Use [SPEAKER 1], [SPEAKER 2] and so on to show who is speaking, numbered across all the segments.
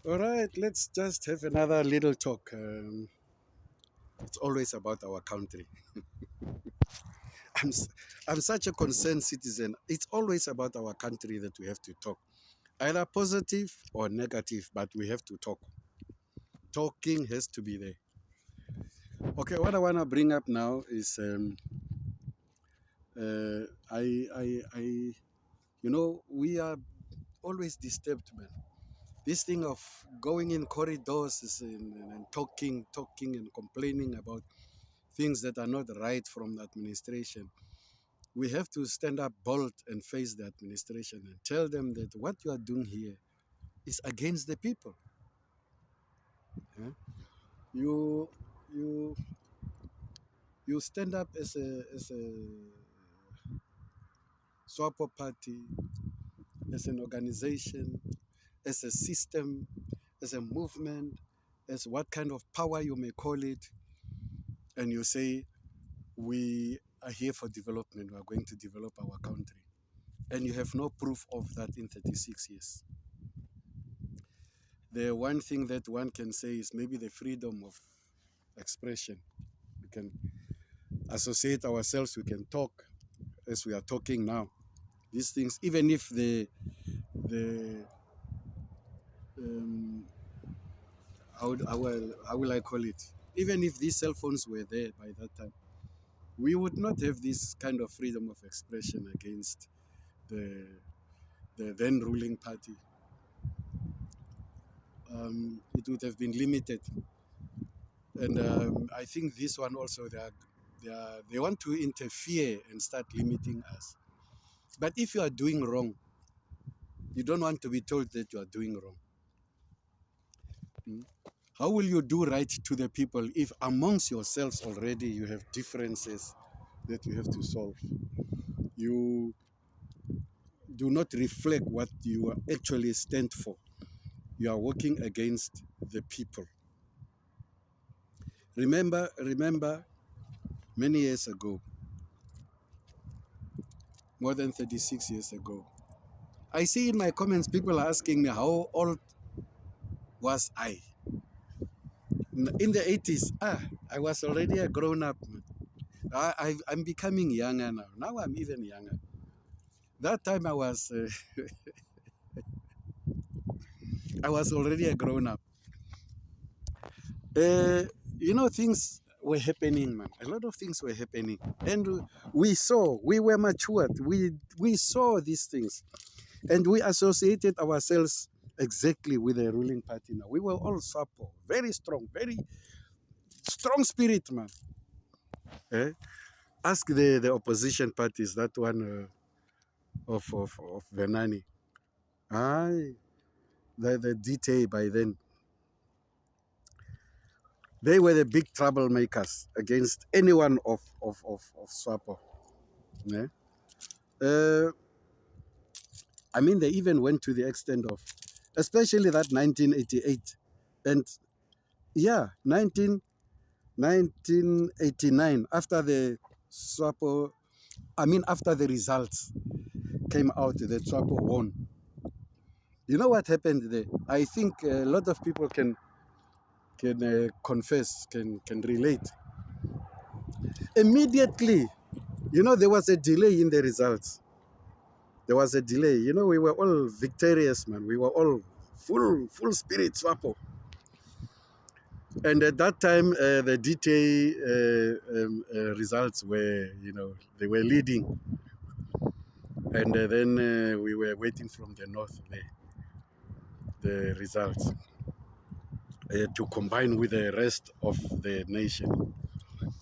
[SPEAKER 1] All right, let's just have another little talk. It's always about our country. I'm, s- I'm such a concerned citizen. It's always about our country that we have to talk, either positive or negative, but we have to talk. Talking has to be there. Okay, what I want to bring up now is uh, I, we are always disturbed, man. This thing of going in corridors and talking and complaining about things that are not right from the administration. We have to stand up bold and face the administration and tell them that what you are doing here is against the people. Yeah? You you you stand up as a SWAPO party, as an organization, as a system, as a movement, as what kind of power you may call it, and you say we are here for development, we are going to develop our country, and you have no proof of that in 36 years. The one thing that one can say is maybe the freedom of expression. We can associate ourselves, we can talk as we are talking now. These things, even if the um, how will I call it? Even if these cell phones were there by that time, we would not have this kind of freedom of expression against the the then ruling party. It would have been limited, and I think this one also they want to interfere and start limiting us. But if you are doing wrong, you don't want to be told that you are doing wrong. Mm. How will you do right to the people if amongst yourselves already you have differences that you have to solve? You do not reflect what you actually stand for. You are working against the people. Remember many years ago, more than 36 years ago. I see in my comments people are asking me how old was I? In the 80s, I was already a grown up. I'm becoming younger now. Now I'm even younger. That time I was already a grown up. Uh, things were happening, man. A lot of things were happening, and we were matured. We saw these things, and we associated ourselves exactly with the ruling party. Now we were all supple, very strong spirit, man. Eh? Ask the opposition parties. That one of Venani. Aye, the DTA by then. They were the big troublemakers against anyone of Swapo. Yeah? Uh, I mean, they even went to the extent of, especially that 1988. And yeah, 1989, after the Swapo, after the results came out, the Swapo won. You know what happened there? I think a lot of people can confess, can relate. Immediately, there was a delay in the results. There was a delay. We were all victorious, man. We were all full spirit swapo. And at that time, the DTA results were, they were leading. And then we were waiting from the north the results to combine with the rest of the nation.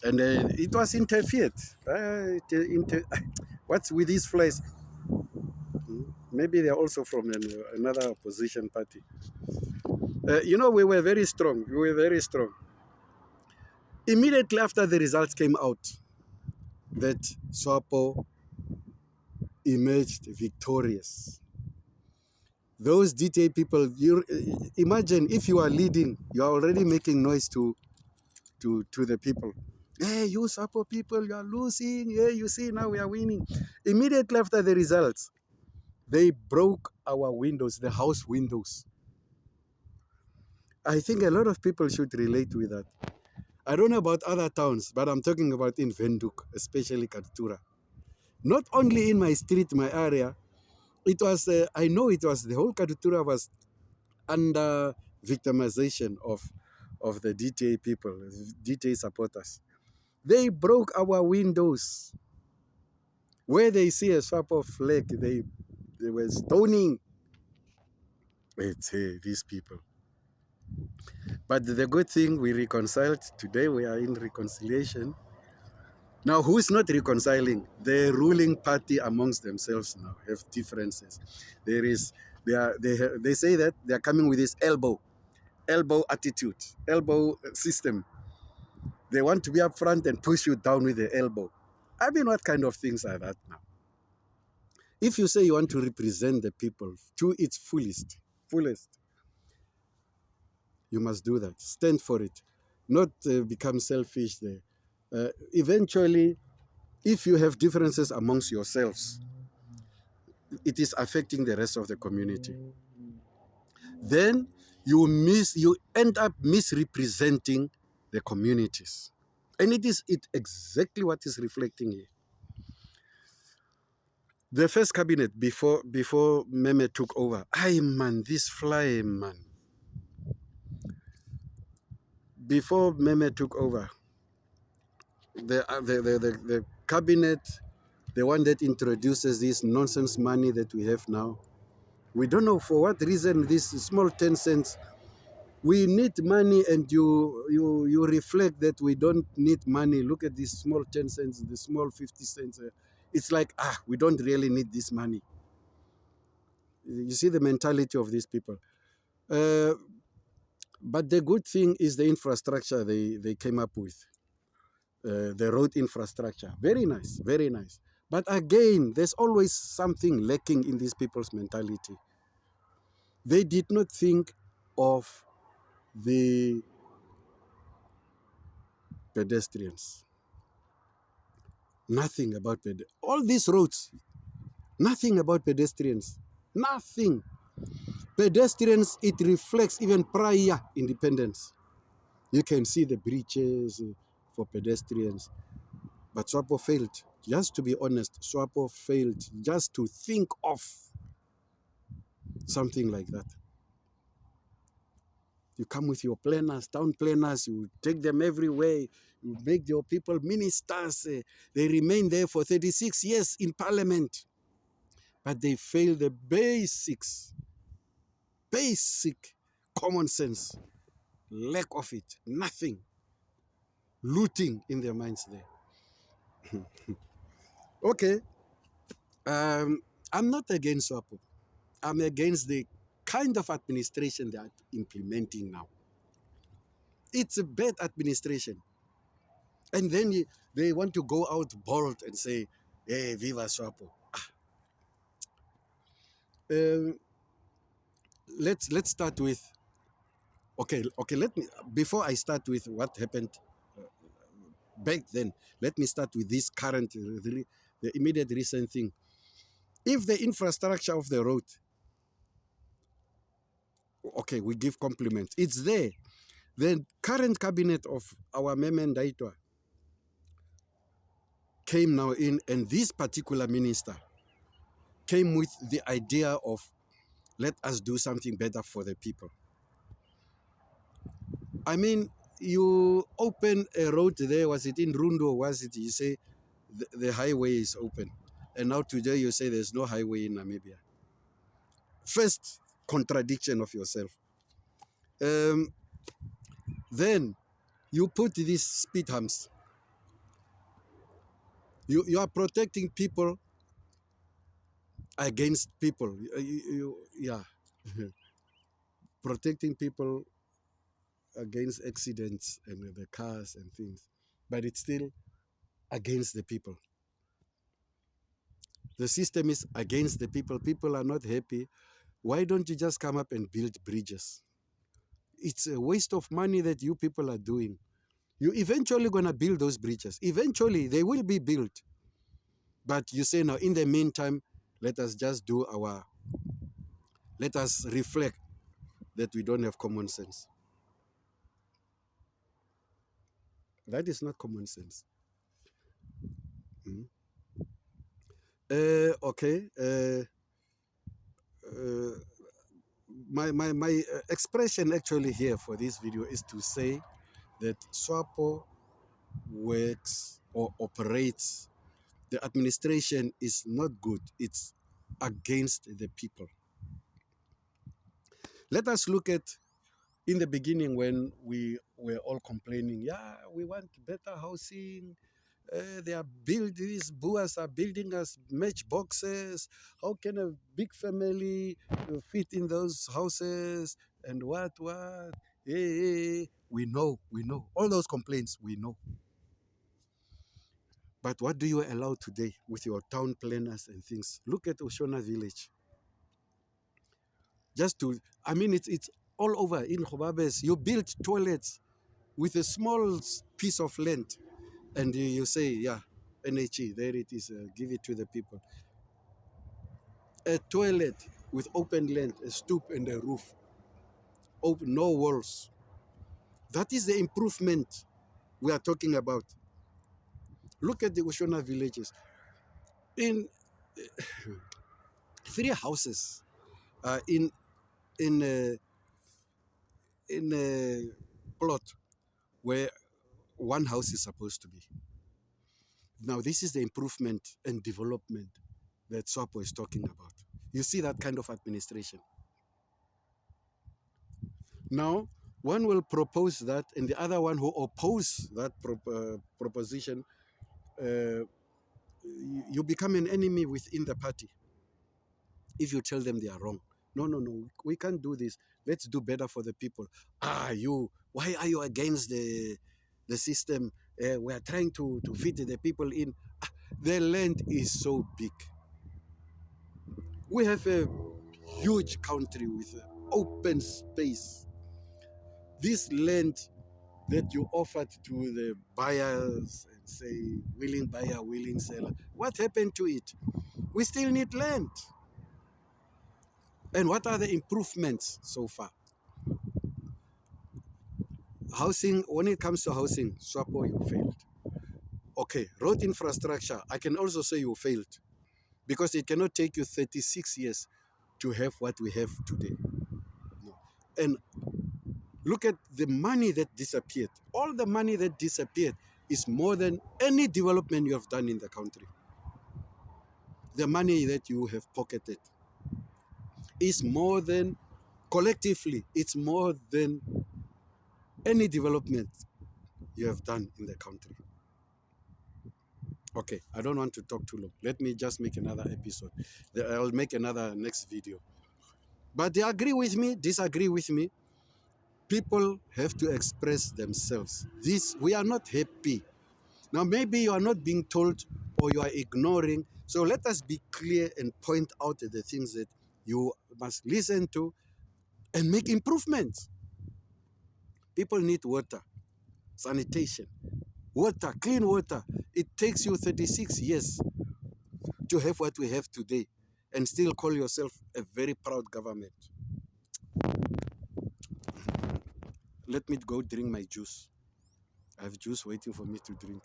[SPEAKER 1] And it was interfered. What's with these flies? Maybe they're also from another opposition party. We were very strong. We were very strong. Immediately after the results came out, that SWAPO emerged victorious. Those DTA people, you imagine if you are leading, you are already making noise to the people. Hey, you SWAPO people, you are losing. Hey, you see, now we are winning. Immediately after the results, they broke our windows, the house windows. I think a lot of people should relate with that. I don't know about other towns, but I'm talking about in Venduk, especially Katutura. Not only in my street, my area, it was, I know it was the whole Katutura was under victimization of the DTA people, DTA supporters. They broke our windows. Where they see a swap of flag, they were stoning. It's these people. But the good thing, we reconciled. Today we are in reconciliation. Now, who's not reconciling? The ruling party amongst themselves now have differences. There is, they say that they are coming with this elbow attitude, elbow system. They want to be up front and push you down with the elbow. I mean, what kind of things are that now? If you say you want to represent the people to its fullest, you must do that. Stand for it. Not become selfish there. Eventually, if you have differences amongst yourselves, it is affecting the rest of the community. Then you end up misrepresenting the communities. And it is exactly what is reflecting here. The first cabinet before Meme took over, man, this fly, man. Before Meme took over, the cabinet, the one that introduces this nonsense money that we have now, we don't know for what reason this small 10 cents. We need money, and you reflect that we don't need money. Look at this small 10 cents, the small 50 cents. It's like, we don't really need this money. You see the mentality of these people. But the good thing is the infrastructure they came up with. The road infrastructure. Very nice, very nice. But again, there's always something lacking in these people's mentality. They did not think of the pedestrians. Nothing about all these roads. Nothing about pedestrians. Nothing. Pedestrians, it reflects even prior independence. You can see the bridges for pedestrians. But SWAPO failed. Just to be honest, SWAPO failed just to think of something like that. You come with your planners, town planners, you take them everywhere, you make your people ministers. They remain there for 36 years in parliament. But they fail the basics, basic common sense, lack of it, nothing, looting in their minds there. Okay, I'm not against SWAPO. I'm against the kind of administration they are implementing now. It's a bad administration. And then they want to go out bold and say, hey, viva SWAPO. Let's start with, okay, let me, before I start with what happened back then, let me start with this current, the immediate recent thing. If the infrastructure of the road, okay, we give compliments, it's there. The current cabinet of our Meme Ndaitwa came now in, and this particular minister came with the idea of, let us do something better for the people. I mean, you open a road there, was it in Rundo, was it, you say the highway is open. And now today you say there's no highway in Namibia. First contradiction of yourself. Then you put these speed humps. You are protecting people against people. Yeah. Protecting people against accidents and the cars and things. But it's still against the people. The system is against the people. People are not happy. Why don't you just come up and build bridges? It's a waste of money that you people are doing. You're eventually going to build those bridges. Eventually, they will be built. But you say now, in the meantime, let us just let us reflect that we don't have common sense. That is not common sense. Mhm. Okay. Uh, my expression actually here for this video is to say that SWAPO works or operates. The administration is not good. It's against the people. Let us look at in the beginning when we were all complaining, yeah, we want better housing. They are building, these boas are building us matchboxes. How can a big family fit in those houses? And what? Hey, we know. All those complaints, we know. But what do you allow today with your town planners and things? Look at Oshona village. Just to, I mean, it's all over in Hobabes. You build toilets with a small piece of land, and you say, yeah, NHE, there it is, give it to the people. A toilet with open land, a stoop and a roof, open, no walls. That is the improvement we are talking about. Look at the Oshona villages. In 3 houses, in in a, in a plot where one house is supposed to be. Now, this is the improvement and development that SWAPO is talking about. You see that kind of administration. Now, one will propose that, and the other one who oppose that proposition, uh, you become an enemy within the party if you tell them they are wrong. No, no, no, we can't do this. Let's do better for the people. Why are you against the system? We are trying to fit the people in. The land is so big. We have a huge country with open space. This land that you offered to the buyers and say willing buyer, willing seller, what happened to it? We still need land. And what are the improvements so far? Housing, when it comes to housing, SWAPO, you failed. Okay, road infrastructure, I can also say you failed because it cannot take you 36 years to have what we have today. No. And look at the money that disappeared. All the money that disappeared is more than any development you have done in the country. The money that you have pocketed is more than, collectively, it's more than any development you have done in the country. Okay, I don't want to talk too long. Let me just make another episode. I'll make another next video. But they agree with me, disagree with me. People have to express themselves. We are not happy. Now, maybe you are not being told or you are ignoring. So let us be clear and point out the things that you must listen to and make improvements. People need water, sanitation, water, clean water. It takes you 36 years to have what we have today and still call yourself a very proud government. Let me go drink my juice. I have juice waiting for me to drink.